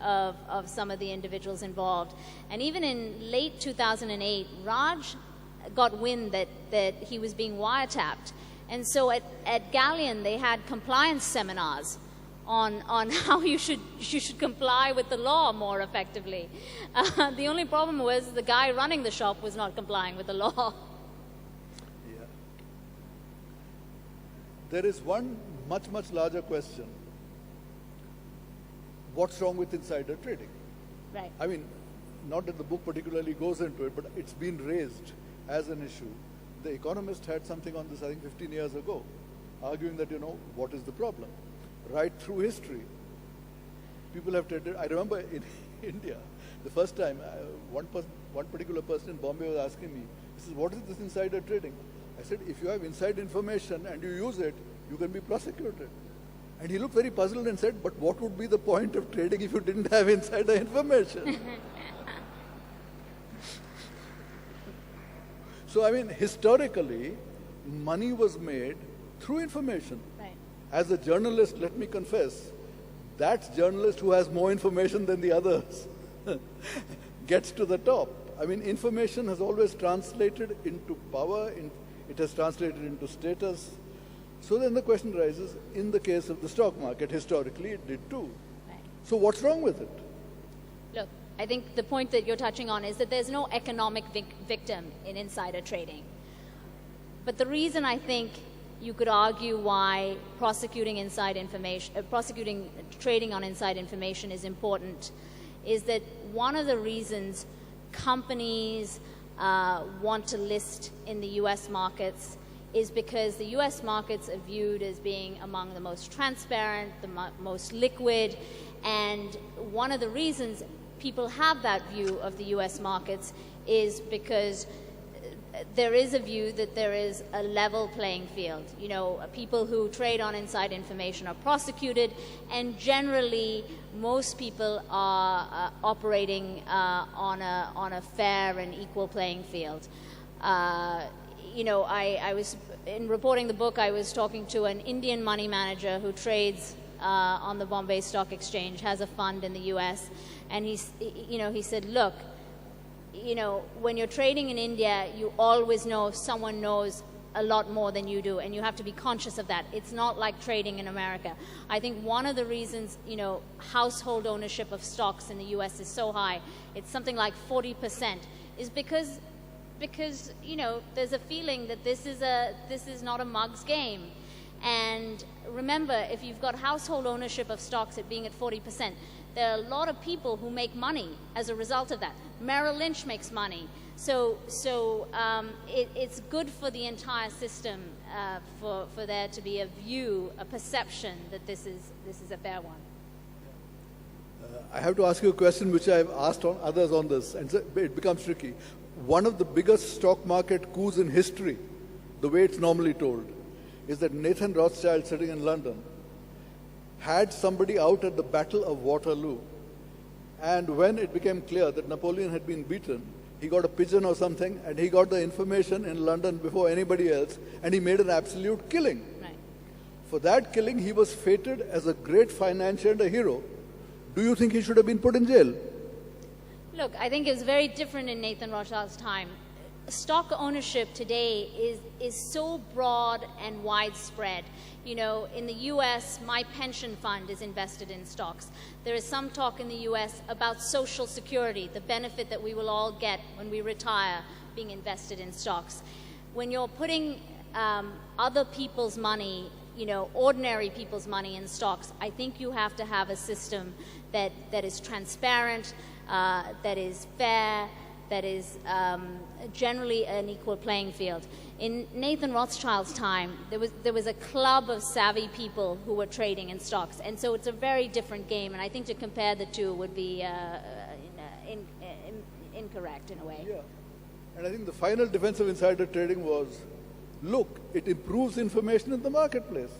of some of the individuals involved. And even in late 2008, Raj got wind that he was being wiretapped. And so at Galleon, they had compliance seminars on how you should comply with the law more effectively. The only problem was the guy running the shop was not complying with the law. Yeah. There is one much, much larger question. What's wrong with insider trading? Right. I mean, not that the book particularly goes into it, but it's been raised as an issue. The Economist had something on this, I think, 15 years ago, arguing that, what is the problem? Right through history, people have traded. I remember in India, the first time, one particular person in Bombay was asking me, he says, what is this insider trading? I said, if you have inside information and you use it, you can be prosecuted. And he looked very puzzled and said, but what would be the point of trading if you didn't have insider information? So, I mean, historically, money was made through information. Right. As a journalist, let me confess, that journalist who has more information than the others gets to the top. I mean, information has always translated into power, it has translated into status. So then the question rises, in the case of the stock market, historically it did too. Right. So what's wrong with it? Look, I think the point that you're touching on is that there's no economic victim in insider trading. But the reason I think you could argue why prosecuting trading on inside information is important is that one of the reasons companies want to list in the U.S. markets is because the U.S. markets are viewed as being among the most transparent, the most liquid, and one of the reasons people have that view of the U.S. markets is because there is a view that there is a level playing field. People who trade on inside information are prosecuted, and generally most people are operating on a fair and equal playing field. I was, in reporting the book, I was talking to an Indian money manager who trades on the Bombay Stock Exchange, has a fund in the U.S., and he said, look, when you're trading in India, you always know if someone knows a lot more than you do, and you have to be conscious of that. It's not like trading in America. I think one of the reasons, household ownership of stocks in the U.S. is so high, it's something like 40%, is because there's a feeling that this is not a mug's game. And remember, if you've got household ownership of stocks at being at 40%, there are a lot of people who make money as a result of that. Merrill Lynch makes money. So it's good for the entire system for there to be a view, a perception that this is a fair one. I have to ask you a question which I've asked on others on this, and it becomes tricky. One of the biggest stock market coups in history, the way it's normally told, is that Nathan Rothschild, sitting in London, had somebody out at the Battle of Waterloo. And when it became clear that Napoleon had been beaten, he got a pigeon or something, and he got the information in London before anybody else, and he made an absolute killing. Right. For that killing, he was feted as a great financier and a hero. Do you think he should have been put in jail? Look, I think it's very different in Nathan Rothschild's time. Stock ownership today is so broad and widespread. In the U.S., my pension fund is invested in stocks. There is some talk in the U.S. about Social Security, the benefit that we will all get when we retire, being invested in stocks. When you're putting other people's money, ordinary people's money in stocks, I think you have to have a system that is transparent, that is fair, that is generally an equal playing field. In Nathan Rothschild's time, there was a club of savvy people who were trading in stocks, and so it's a very different game, and I think to compare the two would be incorrect in a way. Yeah, and I think the final defense of insider trading was, look, it improves information in the marketplace.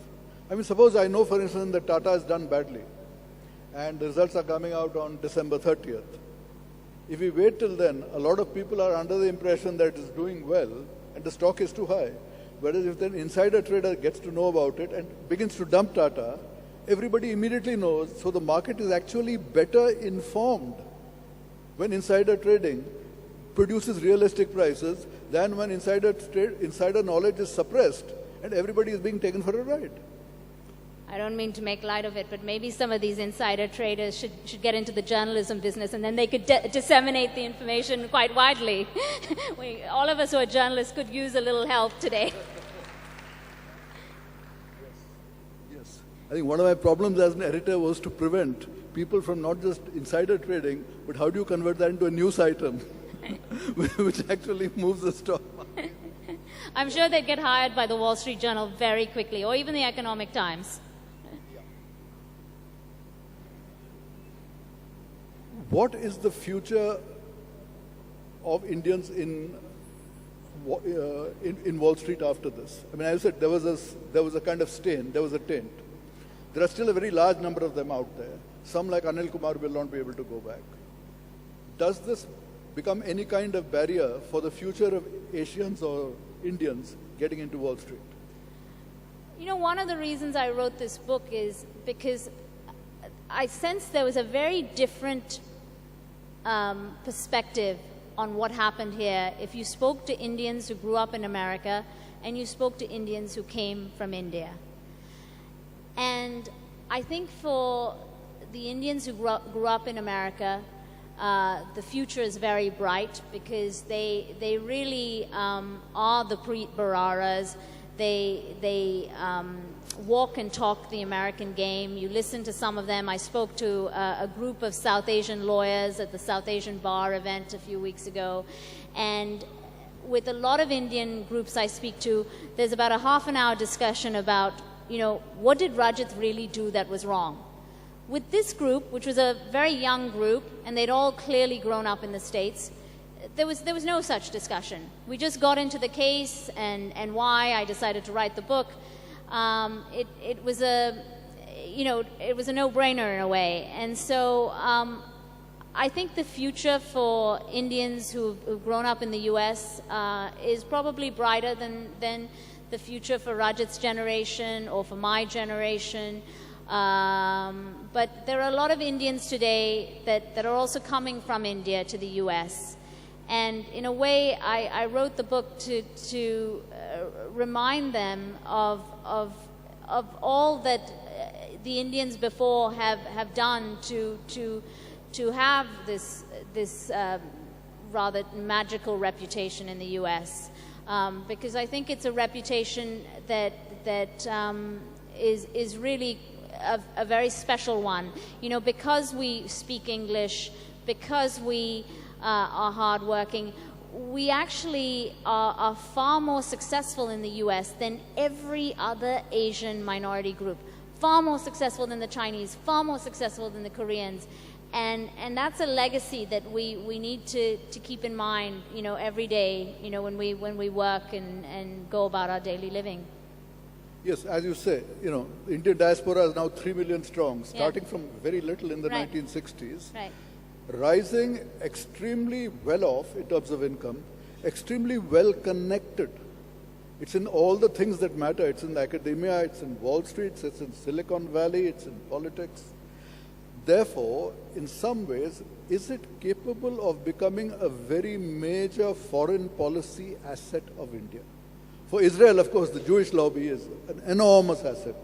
I mean, suppose I know, for instance, that Tata has done badly, and the results are coming out on December 30th. If we wait till then, a lot of people are under the impression that it's doing well and the stock is too high. Whereas if an insider trader gets to know about it and begins to dump Tata, everybody immediately knows, so the market is actually better informed when insider trading produces realistic prices than when insider knowledge is suppressed and everybody is being taken for a ride. I don't mean to make light of it, but maybe some of these insider traders should get into the journalism business, and then they could disseminate the information quite widely. All of us who are journalists could use a little help today. Yes. I think one of my problems as an editor was to prevent people from not just insider trading, but how do you convert that into a news item, which actually moves the stock market. I'm sure they'd get hired by the Wall Street Journal very quickly, or even the Economic Times. What is the future of Indians in Wall Street after this? I mean, I said there was a kind of stain, there was a taint. There are still a very large number of them out there. Some, like Anil Kumar, will not be able to go back. Does this become any kind of barrier for the future of Asians or Indians getting into Wall Street? You know, one of the reasons I wrote this book is because I sensed there was a very different perspective on what happened here if you spoke to Indians who grew up in America and you spoke to Indians who came from India. And I think for the Indians who grew up in America, the future is very bright because they really are the Preet They walk and talk the American game. You listen to some of them. I spoke to a group of South Asian lawyers at the South Asian Bar event a few weeks ago. And with a lot of Indian groups I speak to, there's about a half an hour discussion about, you know, what did Rajat really do that was wrong? With this group, which was a very young group, and they'd all clearly grown up in the States, there was no such discussion. We just got into the case and why I decided to write the book. It was a no-brainer in a way. And so I think the future for Indians who've grown up in the U.S. Is probably brighter than the future for Rajat's generation or for my generation. But there are a lot of Indians today that are also coming from India to the U.S. And in a way, I wrote the book to remind them of all that the Indians before have done to have this rather magical reputation in the U.S. Because I think it's a reputation that is really a very special one. You know, because we speak English, because we are hardworking, we actually are far more successful in the U.S. than every other Asian minority group. Far more successful than the Chinese, far more successful than the Koreans. And that's a legacy that we need to keep in mind, you know, every day, you know, when we work and go about our daily living. Yes, as you say, you know, the Indian diaspora is now 3 million strong, starting from very little in the 1960s. Right. Rising extremely well off in terms of income, extremely well connected. It's in all the things that matter. It's in academia, it's in Wall Street, it's in Silicon Valley, it's in politics. Therefore, in some ways, is it capable of becoming a very major foreign policy asset of India? For Israel, of course, the Jewish lobby is an enormous asset.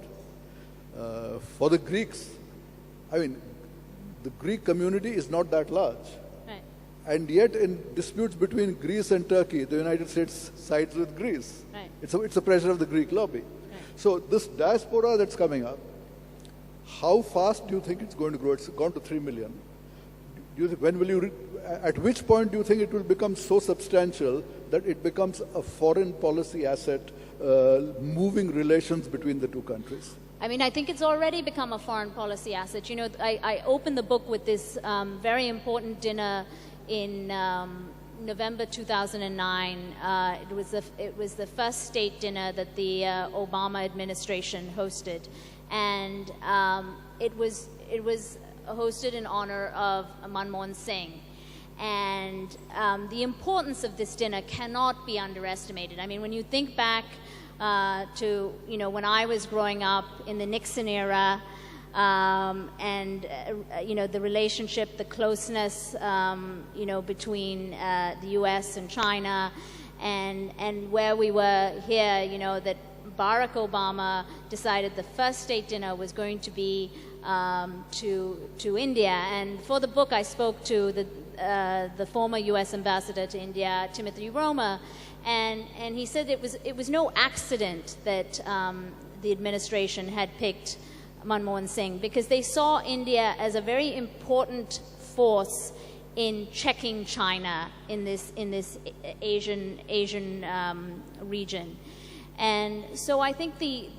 For the Greeks, I mean, the Greek community is not that large. Right. And yet, in disputes between Greece and Turkey, the United States sides with Greece. Right. It's a pressure of the Greek lobby. Right. So this diaspora that's coming up, how fast do you think it's going to grow? It's gone to 3 million. Do you think, at which point do you think it will become so substantial that it becomes a foreign policy asset, moving relations between the two countries? I mean, I think it's already become a foreign policy asset. You know, I opened the book with this very important dinner in November 2009. It was the first state dinner that the Obama administration hosted, and it was hosted in honor of Manmohan Singh. And the importance of this dinner cannot be underestimated. I mean, when you think back to, you know, when I was growing up in the Nixon era, and the relationship, the closeness, between the U.S. and China, and where we were here, that Barack Obama decided the first state dinner was going to be to India. And for the book, I spoke to the former U.S. ambassador to India, Timothy Roma, and he said it was no accident that the administration had picked Manmohan Singh, because they saw India as a very important force in checking China in this Asian region. And so I think the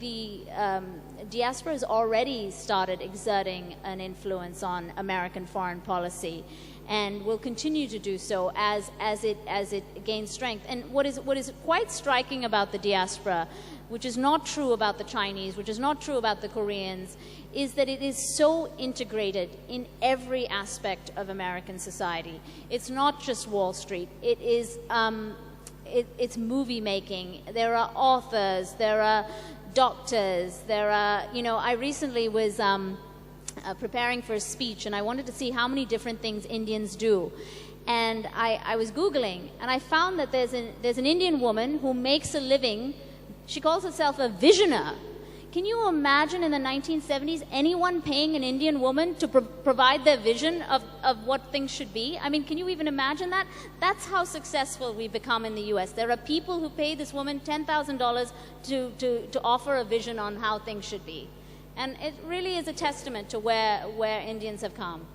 diaspora has already started exerting an influence on American foreign policy, and will continue to do so as it gains strength. And what is quite striking about the diaspora, which is not true about the Chinese, which is not true about the Koreans, is that it is so integrated in every aspect of American society. It's not just Wall Street. It is it's movie making. There are authors. There are doctors. There are, I recently was preparing for a speech, and I wanted to see how many different things Indians do. And I was Googling, and I found that there's an Indian woman who makes a living. She calls herself a visioner. Can you imagine in the 1970s anyone paying an Indian woman to provide their vision of what things should be? I mean, can you even imagine that? That's how successful we've become in the U.S. There are people who pay this woman $10,000 to offer a vision on how things should be. And it really is a testament to where Indians have come.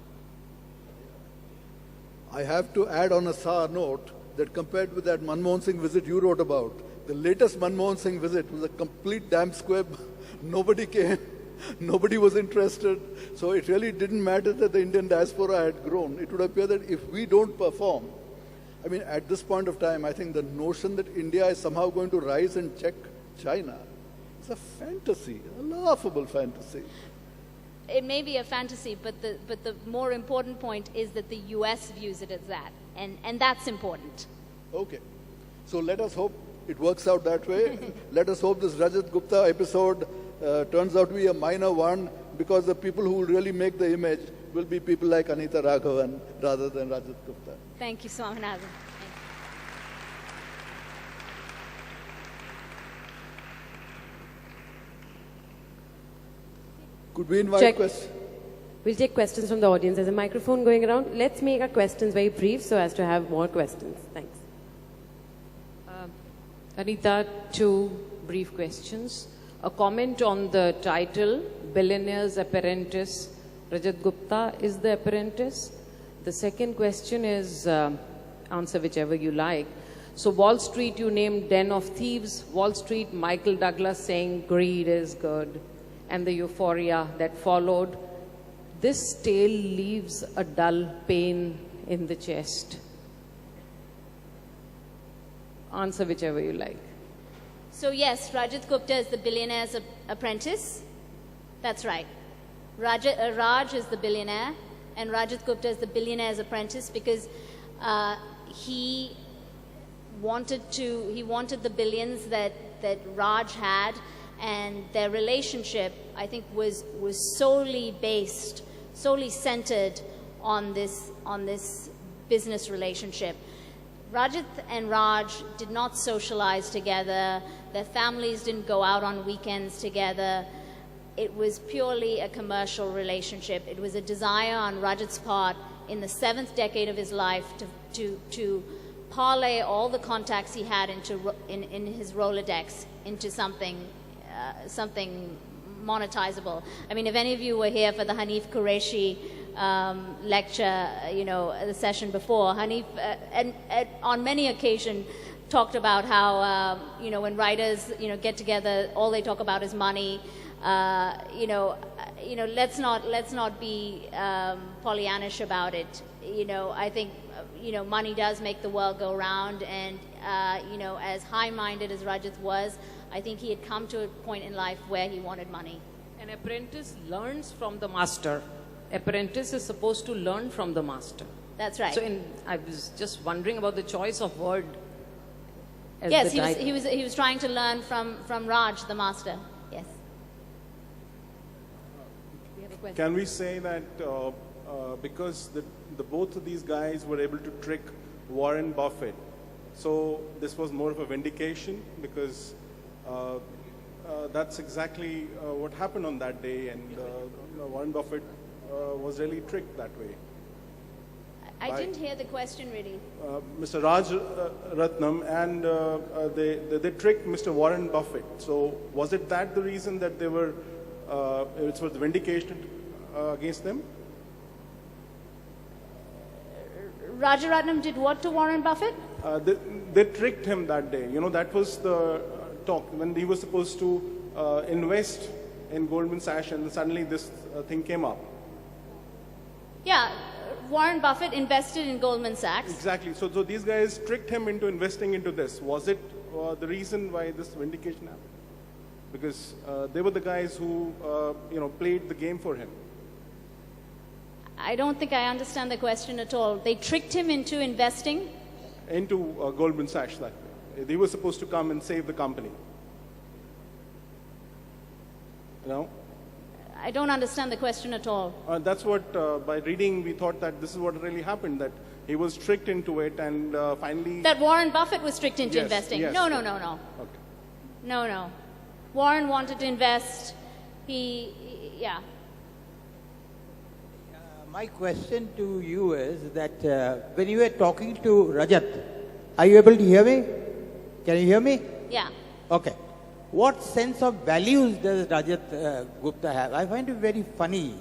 I have to add on a sour note that compared with that Manmohan Singh visit you wrote about, the latest Manmohan Singh visit was a complete damn squib. Nobody came. Nobody was interested. So it really didn't matter that the Indian diaspora had grown. It would appear that if we don't perform, I mean, at this point of time, I think the notion that India is somehow going to rise and check China is a fantasy, a laughable fantasy. It may be a fantasy, but the more important point is that the U.S. views it as that, and that's important. Okay. So let us hope it works out that way. Let us hope this Rajat Gupta episode turns out to be a minor one, because the people who will really make the image will be people like Anita Raghavan rather than Rajat Gupta. Thank you, Swaminathan. Could we invite questions? We'll take questions from the audience. There's a microphone going around. Let's make our questions very brief so as to have more questions. Thanks. Anita, two brief questions. A comment on the title, Billionaire's Apprentice. Rajat Gupta is the apprentice. The second question is, answer whichever you like. So Wall Street, you named Den of Thieves. Wall Street, Michael Douglas saying greed is good, and the euphoria that followed. This tale leaves a dull pain in the chest. Answer whichever you like. So yes, Rajat Gupta is the billionaire's apprentice. That's right. Raj is the billionaire, and Rajat Gupta is the billionaire's apprentice, because he wanted the billions that Raj had, and their relationship, I think, was solely centered on this business relationship. Rajat and Raj did not socialize together. Their families didn't go out on weekends together. It was purely a commercial relationship. It was a desire on Rajat's part in the 7th decade of his life to parlay all the contacts he had in his Rolodex into something monetizable. I mean, if any of you were here for the Hanif Qureshi lecture, the session before, Hanif, on many occasions, talked about how, when writers, get together, all they talk about is money. Let's not be Pollyannish about it. I think, money does make the world go round, and, as high-minded as Rajat was, I think he had come to a point in life where he wanted money. An apprentice learns from the master. Apprentice is supposed to learn from the master. That's right. So I was just wondering about the choice of word. Yes, he was trying to learn from Raj, the master. Yes. question. Can we say that because both of these guys were able to trick Warren Buffett, so this was more of a vindication because that's exactly what happened on that day, and Warren Buffett was really tricked that way. I didn't hear the question really. Mr. Raj Ratnam, and they tricked Mr. Warren Buffett. So was it that the reason that they were, it was vindication against them? Rajaratnam did what to Warren Buffett? They tricked him that day. You know, that was the talk when he was supposed to invest in Goldman Sachs, and suddenly this thing came up. Yeah, Warren Buffett invested in Goldman Sachs. Exactly. So these guys tricked him into investing into this. Was it the reason why this vindication happened? Because they were the guys who, played the game for him. I don't think I understand the question at all. They tricked him into investing? Into Goldman Sachs that way. They were supposed to come and save the company. You know? I don't understand the question at all. That's what, by reading, we thought that this is what really happened, that he was tricked into it and finally... That Warren Buffett was tricked into investing? Yes. No. Okay. No. Warren wanted to invest. Yeah. My question to you is that when you were talking to Rajat, are you able to hear me? Can you hear me? Yeah. Okay. What sense of values does Rajat Gupta have? I find it very funny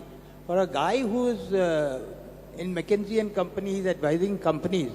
for a guy who is in McKinsey and companies, advising companies.